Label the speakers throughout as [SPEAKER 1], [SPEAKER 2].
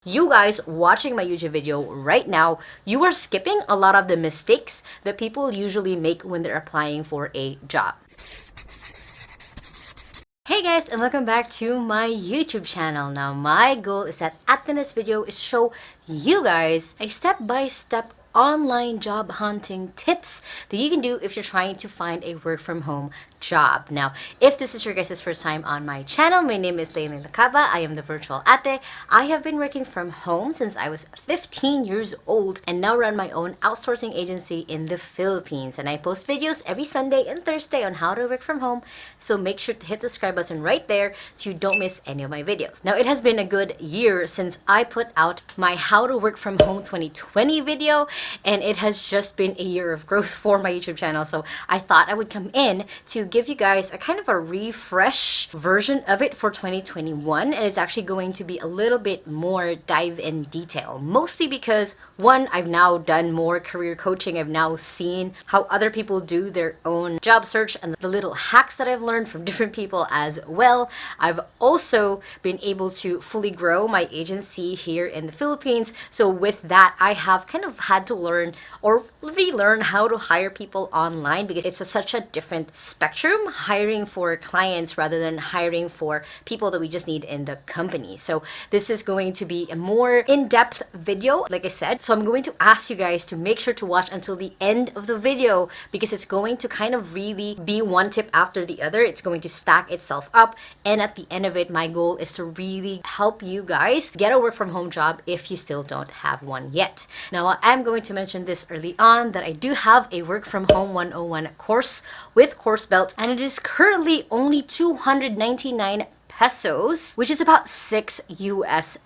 [SPEAKER 1] You guys watching my YouTube video right now, you are skipping a lot of the mistakes that people usually make when they're applying for a job. Hey guys, and welcome back to my YouTube channel. Now my goal is that at the next video is show you guys a step-by-step online job hunting tips that you can do if you're trying to find a work from home job. Now, if this is your guys' first time on my channel, my name is Lacaba. I am the virtual ate. I have been working from home since I was 15 years old and now run my own outsourcing agency in the Philippines. And I post videos every Sunday and Thursday on how to work from home. So make sure to hit the subscribe button right there so you don't miss any of my videos. Now, it has been a good year since I put out my How to Work From Home 2020 video, and it has just been a year of growth for my YouTube channel. So I thought I would come in to give you guys a kind of a refresh version of it for 2021, and it's actually going to be a little bit more dive in detail, mostly because one, I've now done more career coaching. I've now seen how other people do their own job search and the little hacks that I've learned from different people as well. I've also been able to fully grow my agency here in the Philippines. So with that, I have kind of had to learn or relearn how to hire people online, because it's such a different spectrum hiring for clients rather than hiring for people that we just need in the company. So this is going to be a more in-depth video, like I said. So I'm going to ask you guys to make sure to watch until the end of the video, because it's going to kind of really be one tip after the other. It's going to stack itself up, and at the end of it, my goal is to really help you guys get a work from home job if you still don't have one yet. Now, I'm going to mention this early on that I do have a work from home 101 course with course belt, and it is currently only 299 pesos, which is about $6 US.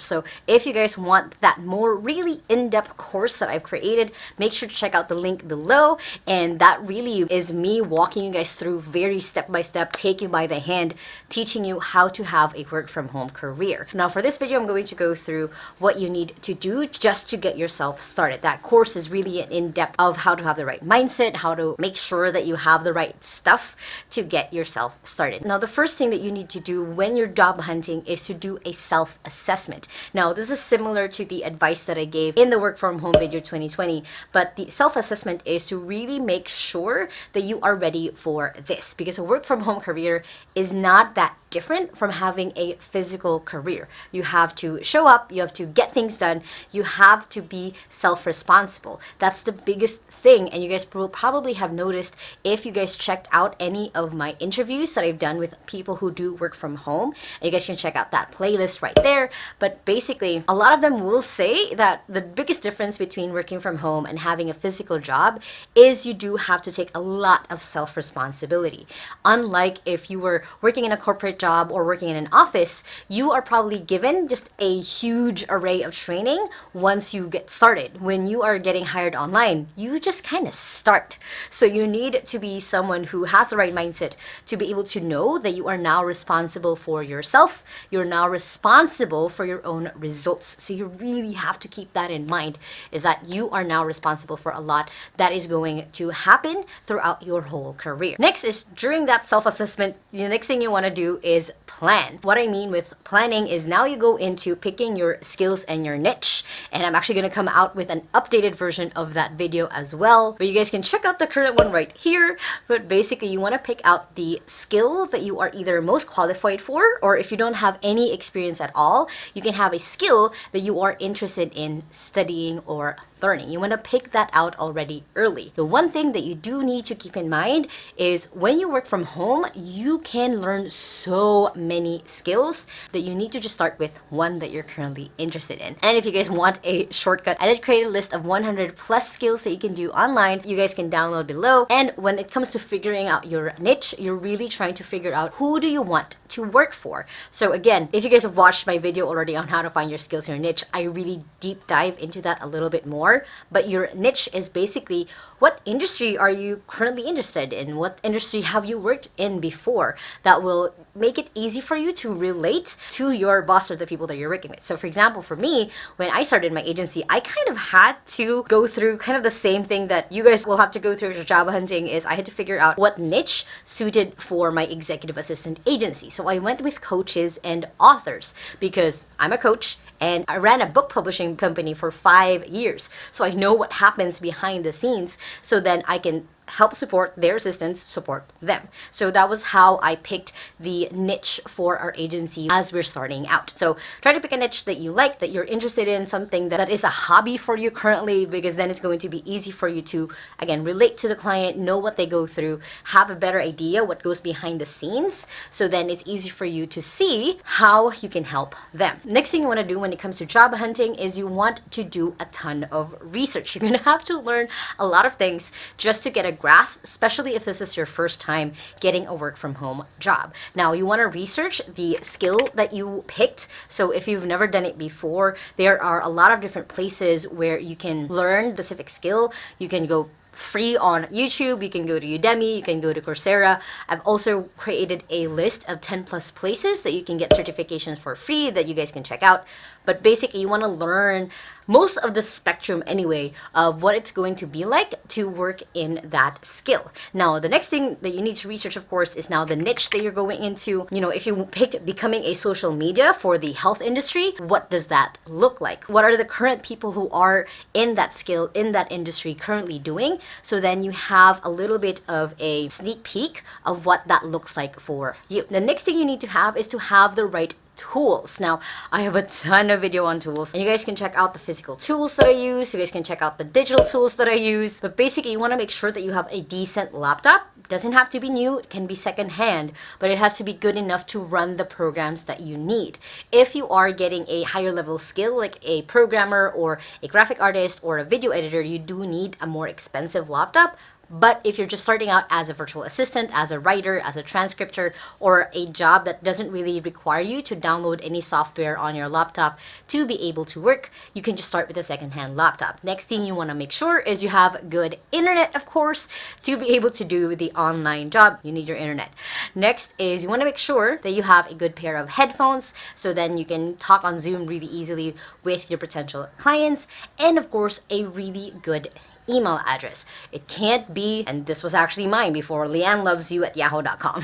[SPEAKER 1] So if you guys want that more really in-depth course that I've created, make sure to check out the link below. And that really is me walking you guys through very step-by-step, take you by the hand, teaching you how to have a work from home career. Now for this video, I'm going to go through what you need to do just to get yourself started. That course is really an in-depth of how to have the right mindset, how to make sure that you have the right stuff to get yourself started. Now the first thing that you need to do when you're job hunting is to do a self-assessment. Now, this is similar to the advice that I gave in the work from home video 2020, but the self-assessment is to really make sure that you are ready for this, because a work from home career is not that different from having a physical career. You have to show up, you have to get things done, you have to be self-responsible. That's the biggest thing, and you guys will probably have noticed if you guys checked out any of my interviews that I've done with people who do work from home. And you guys can check out that playlist right there. But basically, a lot of them will say that the biggest difference between working from home and having a physical job is you do have to take a lot of self-responsibility. Unlike if you were working in a corporate job or working in an office, you are probably given just a huge array of training once you get started. When you are getting hired online, you just kind of start. So you need to be someone who has the right mindset to be able to know that you are now responsible for yourself. You're now responsible for your own results. So you really have to keep that in mind, is that you are now responsible for a lot that is going to happen throughout your whole career. Next is, during that self-assessment, the next thing you want to do is plan. What I mean with planning is now you go into picking your skills and your niche, and I'm actually going to come out with an updated version of that video as well, but you guys can check out the current one right here. But basically, you want to pick out the skill that you are either most qualified for, or if you don't have any experience at all, you can have a skill that you are interested in studying or learning. You want to pick that out already early. The one thing that you do need to keep in mind is when you work from home, you can learn so many skills that you need to just start with one that you're currently interested in. And if you guys want a shortcut, I did create a list of 100 plus skills that you can do online. You guys can download below. And when it comes to figuring out your niche, you're really trying to figure out who do you want to work for. So again, if you guys have watched my video already on how to find your skills and your niche, I really deep dive into that a little bit more. But your niche is basically what industry are you currently interested in? What industry have you worked in before? That will make it easy for you to relate to your boss or the people that you're working with. So for example, for me, when I started my agency, I kind of had to go through kind of the same thing that you guys will have to go through with job hunting. Is I had to figure out what niche suited for my executive assistant agency. So I went with coaches and authors because I'm a coach and I ran a book publishing company for 5 years. So I know what happens behind the scenes, so then I can help support their assistants, support them. So that was how I picked the niche for our agency as we're starting out. So try to pick a niche that you like, that you're interested in, something that is a hobby for you currently, because then it's going to be easy for you to, again, relate to the client, know what they go through, have a better idea what goes behind the scenes. So then it's easy for you to see how you can help them. Next thing you want to do when it comes to job hunting is you want to do a ton of research. You're going to have to learn a lot of things just to get a grasp, especially if this is your first time getting a work from home job. Now, you want to research the skill that you picked. So if you've never done it before, there are a lot of different places where you can learn specific skill. You can go free on YouTube, you can go to Udemy, you can go to Coursera. I've also created a list of 10 plus places that you can get certifications for free that you guys can check out. But basically, you want to learn most of the spectrum anyway of what it's going to be like to work in that skill. Now, the next thing that you need to research, of course, is now the niche that you're going into. You know, if you picked becoming a social media for the health industry, what does that look like? What are the current people who are in that skill, in that industry currently doing? So then you have a little bit of a sneak peek of what that looks like for you. The next thing you need to have is to have the right tools. Now, I have a ton of video on tools, and you guys can check out the physical tools that I use. You guys can check out the digital tools that I use. But basically, you want to make sure that you have a decent laptop. It doesn't have to be new, it can be secondhand, but it has to be good enough to run the programs that you need. If you are getting a higher level skill, like a programmer or a graphic artist or a video editor, you do need a more expensive laptop. But if you're just starting out as a virtual assistant, as a writer, as a transcriptor, or a job that doesn't really require you to download any software on your laptop to be able to work, you can just start with a secondhand laptop. Next thing you want to make sure is you have good internet, of course, to be able to do the online job. You need your internet. Next is you want to make sure that you have a good pair of headphones, so then you can talk on Zoom really easily with your potential clients, and of course, a really good email address. It can't be, and this was actually mine before, leannelovesyou@yahoo.com.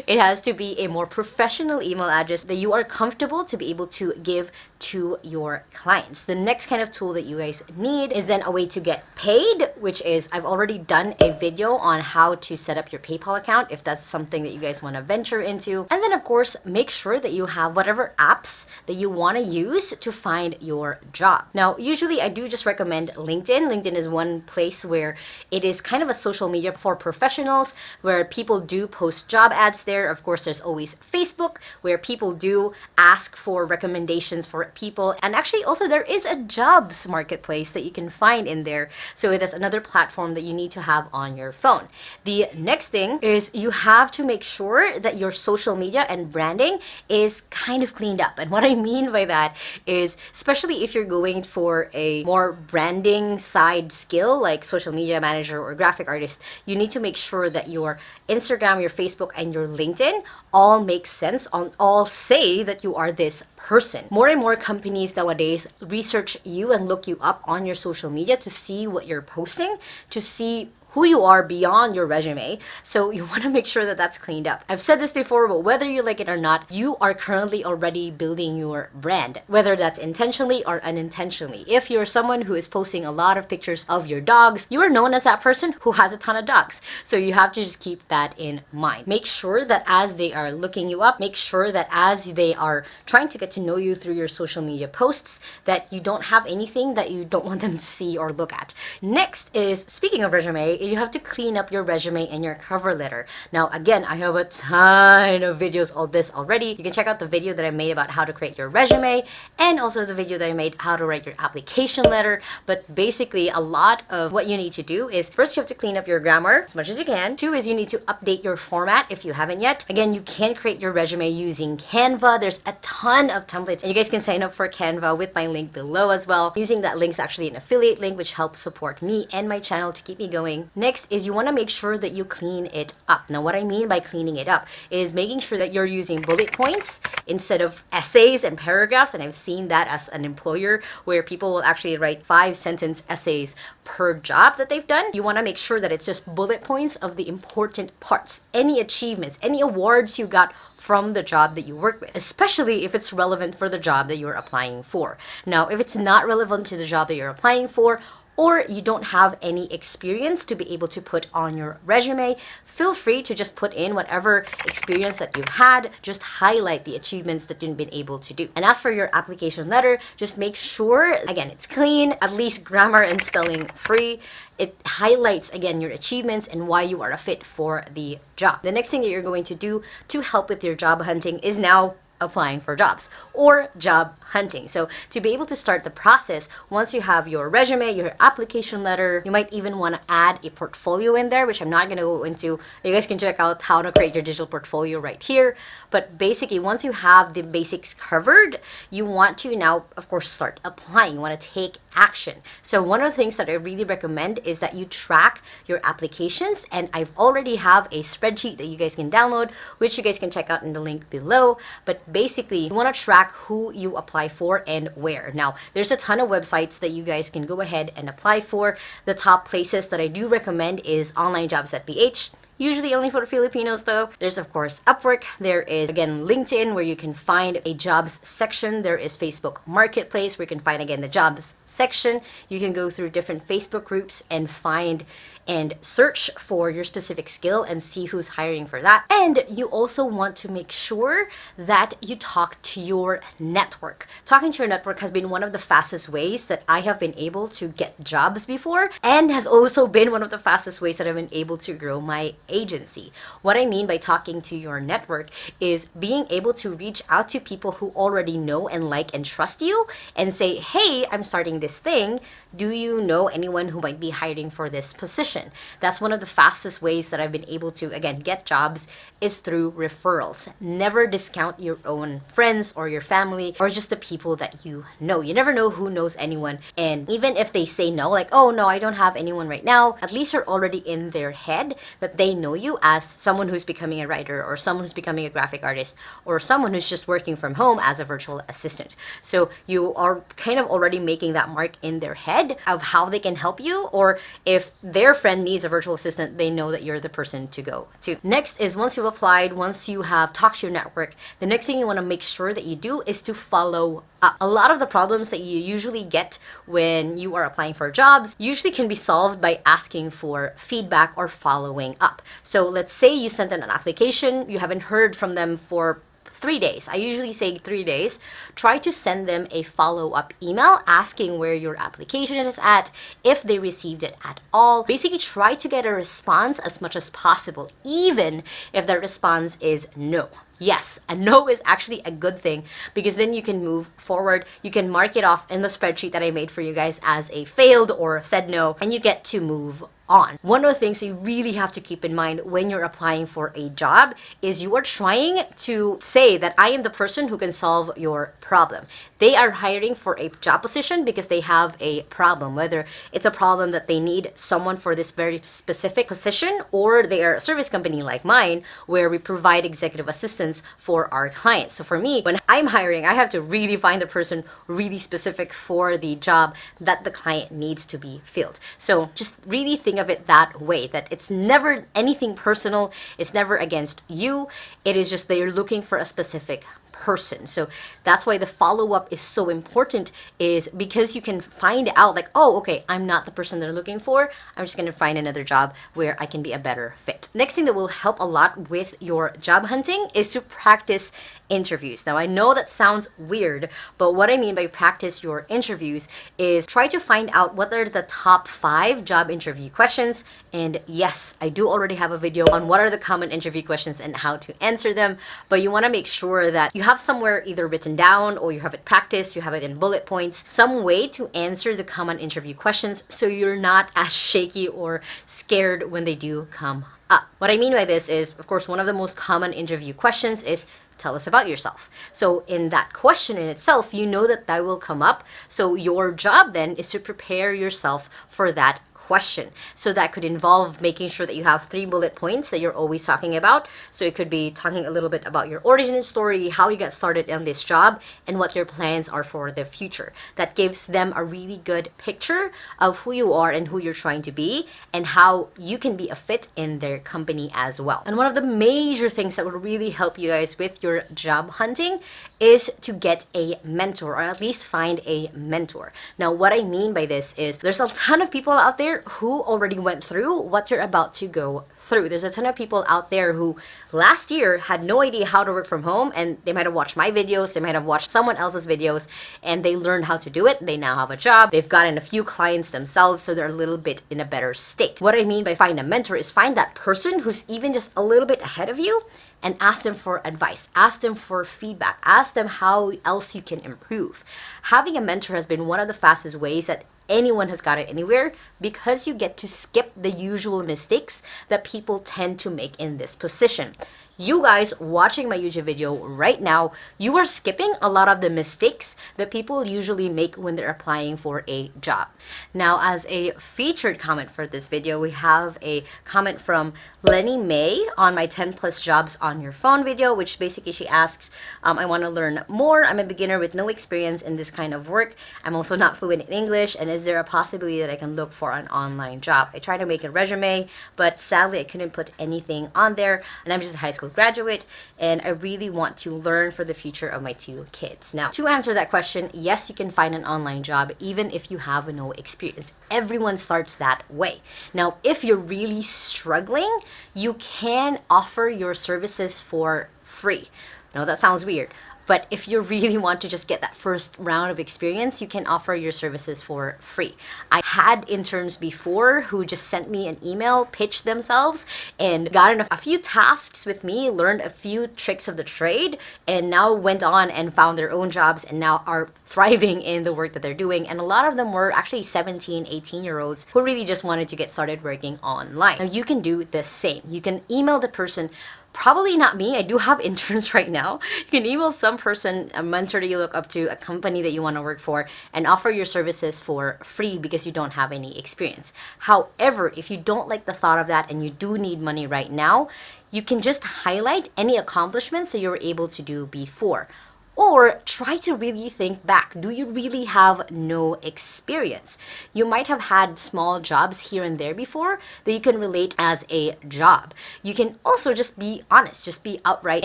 [SPEAKER 1] It has to be a more professional email address that you are comfortable to be able to give to your clients. The next kind of tool that you guys need is then a way to get paid, which is, I've already done a video on how to set up your PayPal account if that's something that you guys want to venture into. And then of course, make sure that you have whatever apps that you want to use to find your job. Now, usually I do just recommend LinkedIn. LinkedIn is one place where it is kind of a social media for professionals, where people do post job ads there. Of course, there's always Facebook, where people do ask for recommendations for people. And actually also there is a jobs marketplace that you can find in there. So that's another platform that you need to have on your phone. The next thing is you have to make sure that your social media and branding is kind of cleaned up. And what I mean by that is, especially if you're going for a more branding side skill like social media manager or graphic artist, you need to make sure that your Instagram, your Facebook, and your LinkedIn all make sense, all say that you are this person. More and more companies nowadays research you and look you up on your social media to see what you're posting, to see who you are beyond your resume. So you want to make sure that that's cleaned up. I've said this before, but whether you like it or not, you are currently already building your brand, whether that's intentionally or unintentionally. If you're someone who is posting a lot of pictures of your dogs, you are known as that person who has a ton of dogs. So you have to just keep that in mind. Make sure that as they are looking you up, make sure that as they are trying to get to know you through your social media posts, that you don't have anything that you don't want them to see or look at. Next is, speaking of resume, you have to clean up your resume and your cover letter. Now, again, I have a ton of videos on this already. You can check out the video that I made about how to create your resume, and also the video that I made how to write your application letter. But basically, a lot of what you need to do is, first you have to clean up your grammar as much as you can. Two is you need to update your format if you haven't yet. Again, you can create your resume using Canva. There's a ton of templates, and you guys can sign up for Canva with my link below as well. Using that link is actually an affiliate link, which helps support me and my channel to keep me going. Next is you want to make sure that you clean it up. Now, what I mean by cleaning it up is making sure that you're using bullet points instead of essays and paragraphs. And I've seen that as an employer where people will actually write 5-sentence essays per job that they've done. You want to make sure that it's just bullet points of the important parts, any achievements, any awards you got from the job that you work with, especially if it's relevant for the job that you're applying for. Now, if it's not relevant to the job that you're applying for, or you don't have any experience to be able to put on your resume, feel free to just put in whatever experience that you've had. Just highlight the achievements that you've been able to do. And as for your application letter, just make sure, again, it's clean, at least grammar and spelling free. It highlights, again, your achievements and why you are a fit for the job. The next thing that you're going to do to help with your job hunting is now applying for jobs or job hunting. So to be able to start the process, once you have your resume, your application letter, you might even want to add a portfolio in there, which I'm not going to go into. You guys can check out how to create your digital portfolio right here. But basically, once you have the basics covered, you want to now, of course, start applying. You want to take action. So one of the things that I really recommend is that you track your applications, and I've already have a spreadsheet that you guys can download, which you guys can check out in the link below. But basically, you want to track who you apply for and where. Now, there's a ton of websites that you guys can go ahead and apply for. The top places that I do recommend is onlinejobs.ph. Usually only for Filipinos though. There's of course Upwork. There is again LinkedIn, where you can find a jobs section. There is Facebook Marketplace, where you can find again the jobs section. You can go through different Facebook groups and find and search for your specific skill and see who's hiring for that. And you also want to make sure that you talk to your network. Talking to your network has been one of the fastest ways that I have been able to get jobs before, and has also been one of the fastest ways that I've been able to grow my agency. What I mean by talking to your network is being able to reach out to people who already know and like and trust you and say, hey, I'm starting this thing. Do you know anyone who might be hiring for this position? That's one of the fastest ways that I've been able to, again, get jobs, is through referrals. Never discount your own friends or your family or just the people that you know. You never know who knows anyone. And even if they say no, like, oh no, I don't have anyone right now, at least you're already in their head that they know you as someone who's becoming a writer, or someone who's becoming a graphic artist, or someone who's just working from home as a virtual assistant. So you are kind of already making that mark in their head of how they can help you, or if their friend needs a virtual assistant, they know that you're the person to go to. Next is, once you've applied, once you have talked to your network, the next thing you want to make sure that you do is to follow up. A lot of the problems that you usually get when you are applying for jobs usually can be solved by asking for feedback or following up. So let's say you sent in an application, you haven't heard from them for 3 days. I usually say 3 days. Try to send them a follow-up email asking where your application is at, if they received it at all. Basically, try to get a response as much as possible, even if the response is no. Yes, a no is actually a good thing, because then you can move forward. You can mark it off in the spreadsheet that I made for you guys as a failed or said no, and you get to move on. One of the things you really have to keep in mind when you're applying for a job is you are trying to say that I am the person who can solve your problem. They are hiring for a job position because they have a problem, whether it's a problem that they need someone for this very specific position, or they are a service company like mine where we provide executive assistance for our clients. So for me, when I'm hiring, I have to really find the person really specific for the job that the client needs to be filled. So just really think of it that way, that it's never anything personal. It's never against you. It is just they're looking for a specific person. So that's why the follow-up is so important, is because you can find out like, oh, okay, I'm not the person they're looking for. I'm just going to find another job where I can be a better fit. Next thing that will help a lot with your job hunting is to practice interviews. Now, I know that sounds weird, but what I mean by practice your interviews is try to find out what are the top 5 job interview questions. And yes, I do already have a video on what are the common interview questions and how to answer them, but you want to make sure that you have somewhere either written down, or you have it practiced, you have it in bullet points, some way to answer the common interview questions so you're not as shaky or scared when they do come up. What I mean by this is, of course, one of the most common interview questions is, tell us about yourself. So in that question in itself, you know that will come up. So your job then is to prepare yourself for that question. So that could involve making sure that you have 3 bullet points that you're always talking about. So it could be talking a little bit about your origin story, how you got started on this job, and what your plans are for the future. That gives them a really good picture of who you are and who you're trying to be, and how you can be a fit in their company as well. And one of the major things that would really help you guys with your job hunting is to get a mentor, or at least find a mentor. Now, what I mean by this is there's a ton of people out there who already went through what you're about to go through. There's a ton of people out there who last year had no idea how to work from home, and they might have watched my videos, they might have watched someone else's videos, and they learned how to do it. They now have a job, they've gotten a few clients themselves, so they're a little bit in a better state. What I mean by find a mentor is find that person who's even just a little bit ahead of you and ask them for advice, ask them for feedback, ask them how else you can improve. Having a mentor has been one of the fastest ways that anyone has gotten anywhere, because you get to skip the usual mistakes that people tend to make in this position. You guys watching my YouTube video right now, you are skipping a lot of the mistakes that people usually make when they're applying for a job. Now, as a featured comment for this video, we have a comment from Lenny May on my 10 plus jobs on your phone video, which basically she asks, I want to learn more. I'm a beginner with no experience in this kind of work. I'm also not fluent in English, and is there a possibility that I can look for an online job? I tried to make a resume, but sadly I couldn't put anything on there, and I'm just a high school graduate, and I really want to learn for the future of my 2 kids. Now, to answer that question, yes, you can find an online job even if you have no experience. Everyone starts that way. Now, if you're really struggling, you can offer your services for free. Now, that sounds weird, but if you really want to just get that first round of experience, you can offer your services for free. I had interns before who just sent me an email, pitched themselves, and got a few tasks with me, learned a few tricks of the trade, and now went on and found their own jobs and now are thriving in the work that they're doing. And a lot of them were actually 17, 18-year-olds who really just wanted to get started working online. Now, you can do the same. You can email the person. Probably not me. I do have interns right now. You can email some person, a mentor that you look up to, a company that you want to work for, and offer your services for free because you don't have any experience. However, if you don't like the thought of that and you do need money right now, you can just highlight any accomplishments that you were able to do before. Or try to really think back. Do you really have no experience? You might have had small jobs here and there before that you can relate as a job. You can also just be honest, just be outright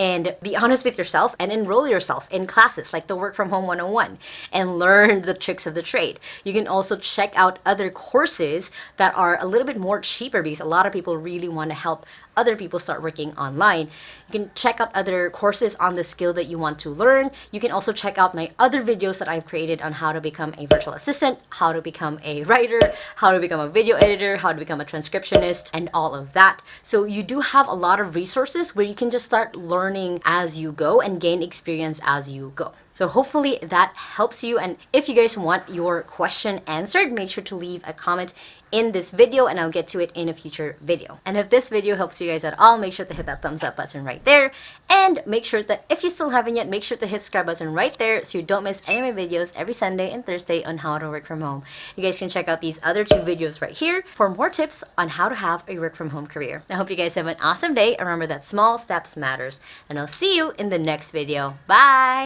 [SPEAKER 1] and be honest with yourself and enroll yourself in classes like the Work From Home 101 and learn the tricks of the trade. You can also check out other courses that are a little bit more cheaper because a lot of people really want to help other people start working online. You can check out other courses on the skill that you want to learn. You can also check out my other videos that I've created on how to become a virtual assistant, how to become a writer, how to become a video editor, how to become a transcriptionist, and all of that. So you do have a lot of resources where you can just start learning as you go and gain experience as you go. So hopefully that helps you. And if you guys want your question answered, make sure to leave a comment in this video and I'll get to it in a future video. And if this video helps you guys at all, make sure to hit that thumbs up button right there. And make sure that if you still haven't yet, make sure to hit subscribe button right there so you don't miss any of my videos every Sunday and Thursday on how to work from home. You guys can check out these other 2 videos right here for more tips on how to have a work from home career. I hope you guys have an awesome day. Remember that small steps matters. And I'll see you in the next video. Bye!